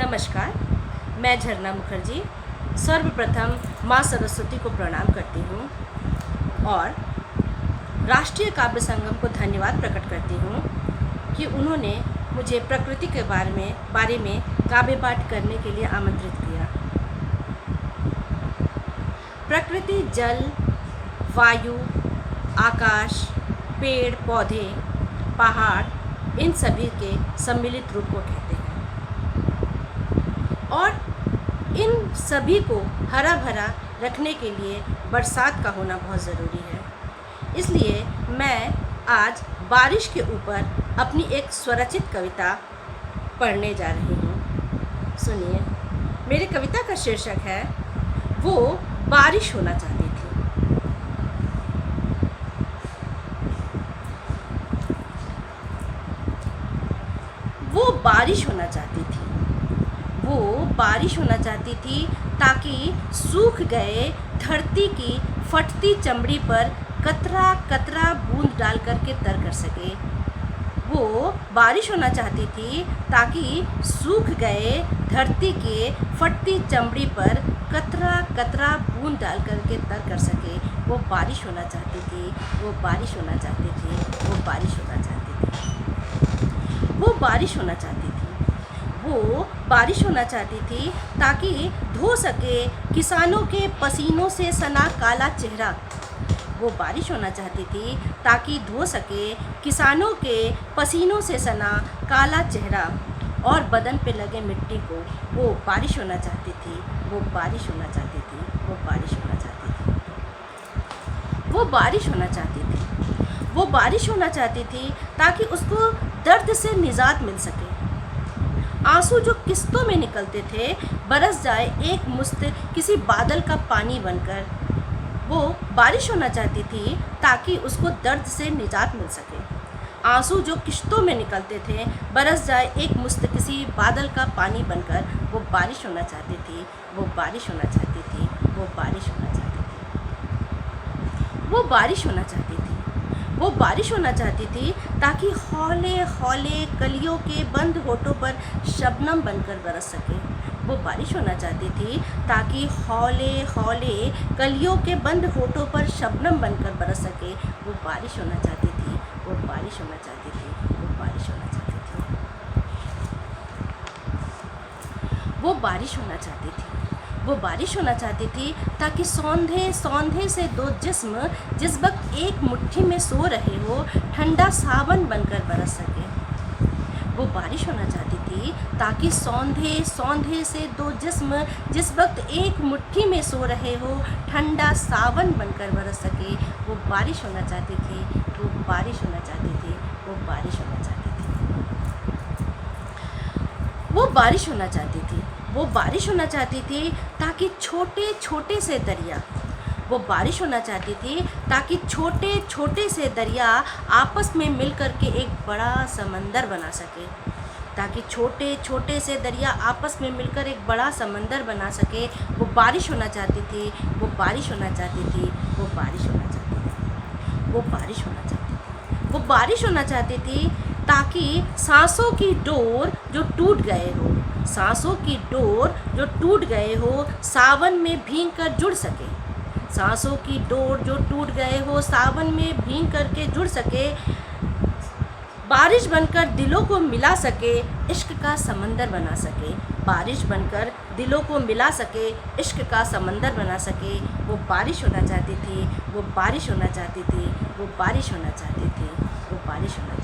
नमस्कार, मैं झरना मुखर्जी सर्वप्रथम माँ सरस्वती को प्रणाम करती हूँ और राष्ट्रीय काव्य संगम को धन्यवाद प्रकट करती हूँ कि उन्होंने मुझे प्रकृति के बारे में काव्य पाठ करने के लिए आमंत्रित किया। प्रकृति जल, वायु, आकाश, पेड़ पौधे, पहाड़, इन सभी के सम्मिलित रूप को कहते हैं और इन सभी को हरा भरा रखने के लिए बरसात का होना बहुत ज़रूरी है। इसलिए मैं आज बारिश के ऊपर अपनी एक स्वरचित कविता पढ़ने जा रही हूँ। सुनिए, मेरी कविता का शीर्षक है वो बारिश होना चाहती थी। वो बारिश होना चाहती थी, वो बारिश होना चाहती थी ताकि सूख गए धरती की फटती चमड़ी पर कतरा कतरा बूंद डाल करके तर कर सके। वो बारिश होना चाहती थी ताकि सूख गए धरती के फटती चमड़ी पर कतरा कतरा बूंद डाल करके तर कर सके। वो बारिश होना चाहती थी, वो बारिश होना चाहती थी, वो बारिश होना चाहती थी, वो बारिश होना चाहती थी, वो बारिश होना चाहती थी ताकि धो सके किसानों के पसीनों से सना काला चेहरा। वो बारिश होना चाहती थी ताकि धो सके किसानों के पसीनों से सना काला चेहरा और बदन पे लगे मिट्टी को। वो बारिश होना चाहती थी, वो बारिश होना चाहती थी, वो बारिश होना चाहती थी, वो बारिश होना चाहती थी, वो बारिश होना चाहती थी ताकि उसको दर्द से निजात मिल सके। आंसू जो किस्तों में निकलते थे बरस जाए एक मुश्त किसी बादल का पानी बनकर। वो बारिश होना चाहती थी ताकि उसको दर्द से निजात मिल सके। आंसू जो किश्तों में निकलते थे बरस जाए एक मुश्त किसी बादल का पानी बनकर। वो बारिश होना चाहती थी, वो बारिश होना चाहती थी, वो बारिश होना चाहती थी, वो बारिश होना चाहती थी, वो बारिश होना चाहती थी ताकि हौले हौले कलियों के बंद होठों पर शबनम बनकर बरस सके। वो बारिश होना चाहती थी ताकि हौले हौले कलियों के बंद होठों पर शबनम बनकर बरस सके। वो बारिश होना चाहती थी, वो बारिश होना चाहती थी, वो बारिश होना चाहती थी, वो बारिश होना चाहती थी, वो बारिश होना चाहती थी ताकि सौंधे सौंधे से दो जिस्म जिस वक्त एक मुट्ठी में सो रहे हो ठंडा सावन बनकर बरस सके। वो बारिश होना चाहती थी ताकि सौंधे सौंधे से दो जिस्म जिस वक्त एक मुट्ठी में सो रहे हो ठंडा सावन बनकर बरस सके। वो बारिश होना चाहती थी, वो बारिश होना चाहती थी, वो बारिश होना चाहती थी, वो बारिश होना चाहती थी, वो बारिश होना चाहती थी ताकि छोटे छोटे से दरिया। वो बारिश होना चाहती थी ताकि छोटे छोटे से दरिया आपस में मिल कर के एक बड़ा समंदर बना सके। ताकि छोटे छोटे से दरिया आपस में मिलकर एक बड़ा समंदर बना सके। वो बारिश होना चाहती थी, वो बारिश होना चाहती थी, वो बारिश होना चाहती थी, वो बारिश होना चाहती थी, वो बारिश होना चाहती थी ताकि सांसों की डोर जो टूट गए हो, सांसों की डोर जो टूट गए हो सावन में भीग कर जुड़ सके। सांसों की डोर जो टूट गए हो सावन में भीग करके जुड़ सके। बारिश बनकर दिलों को मिला सके, इश्क का समंदर बना सके। बारिश बनकर दिलों को मिला सके, इश्क का समंदर बना सके। वो बारिश होना चाहती थी, वो बारिश होना चाहती थी, वो बारिश होना चाहती थी, वो बारिश होना